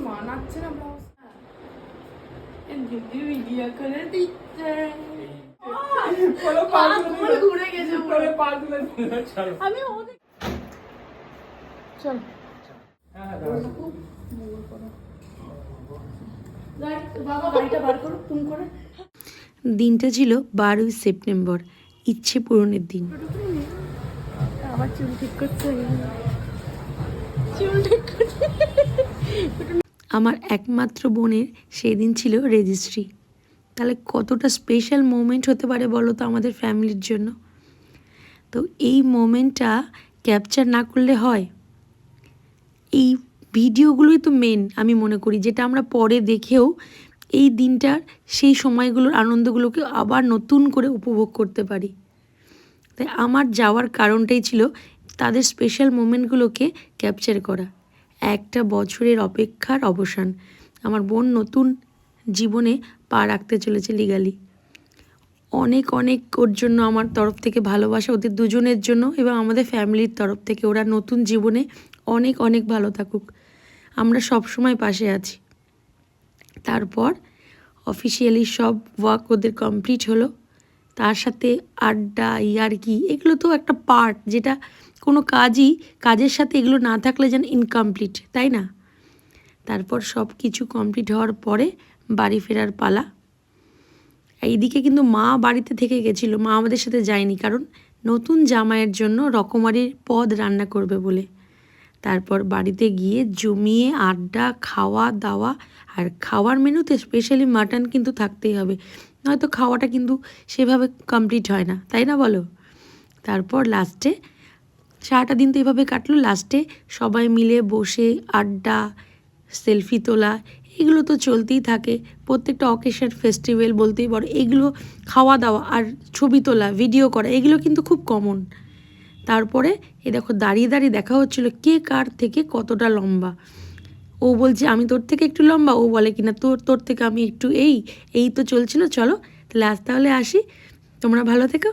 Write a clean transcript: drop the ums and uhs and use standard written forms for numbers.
মানাচ্ছে না ব্লাউজ। দিদি ভিডিও করে দিচ্ছে। ঘুরে গেছে আমি চল বাবা গাড়িটা বার করো ফোন করে। দিনটা ছিল 12ই সেপ্টেম্বর, ইচ্ছে পূরণের দিন। আবার চুল ঠিক করছে, চুল ঠিক করছে। আমার একমাত্র বোনের সেই দিন ছিল রেজিস্ট্রি। তাহলে কতটা স্পেশাল মোমেন্ট হতে পারে বলো তো আমাদের ফ্যামিলির জন্য। তো এই মোমেন্টটা ক্যাপচার না করলে হয়? এই ভিডিওগুলোই তো মেন আমি মনে করি, যেটা আমরা পরে দেখেও এই দিনটার সেই সময়গুলোর আনন্দগুলোকে আবার নতুন করে উপভোগ করতে পারি। তাই আমার যাওয়ার কারণটাই ছিল তাদের স্পেশাল মোমেন্টগুলোকে ক্যাপচার করা। একটা বছরের অপেক্ষার অবসান, আমার বোন নতুন জীবনে পা রাখতে চলেছে লিগালি। অনেক অনেক ওর জন্য আমার তরফ থেকে ভালোবাসা, ওদের দুজনের জন্য এবং আমাদের ফ্যামিলির তরফ থেকে। ওরা নতুন জীবনে অনেক অনেক ভালো থাকুক, আমরা সব সময় পাশে আছি। তারপর অফিসিয়ালি সব ওয়ার্ক ওদের কমপ্লিট হলো, তার সাথে আড্ডা ইয়ার্কি এগুলো তো একটা পার্ট, যেটা কোনো কাজের সাথে এগুলো না থাকলে যেন ইনকমপ্লিট, তাই না? তারপর সব কিছু কমপ্লিট হওয়ার পরে বাড়ি ফেরার পালা। এইদিকে কিন্তু মা বাড়িতে থেকে গেছিলো, মা আমাদের সাথে যায়নি, কারণ নতুন জামাইয়ের জন্য রকমারির পদ রান্না করবে বলে। তারপর বাড়িতে গিয়ে জমিয়ে আড্ডা, খাওয়া দাওয়া। আর খাওয়ার মেনুতে স্পেশালি মাটন কিন্তু থাকতেই হবে, নয়তো খাওয়াটা কিন্তু সেভাবে কমপ্লিট হয় না, তাই না বলো? তারপর লাস্টে সারাটা দিন তো এভাবে কাটলো, লাস্টে সবাই মিলে বসে আড্ডা, সেলফি তোলা, এগুলো তো চলতেই থাকে প্রত্যেকটা অকেশন, ফেস্টিভ্যাল বলতেই পারো। এগুলো খাওয়া দাওয়া আর ছবি তোলা, ভিডিও করা, এগুলো কিন্তু খুব কমন। তারপরে দেখো দাঁড়িয়ে দাঁড়িয়ে দেখা হচ্ছিল কে কার থেকে কতটা লম্বা। ও বলছে আমি তোর থেকে একটু লম্বা, ও বলে কিনা তোর থেকে আমি একটু। এই তো চলছিল। চলো তাহলে আজ তাহলে আসি, তোমরা ভালো থেকো।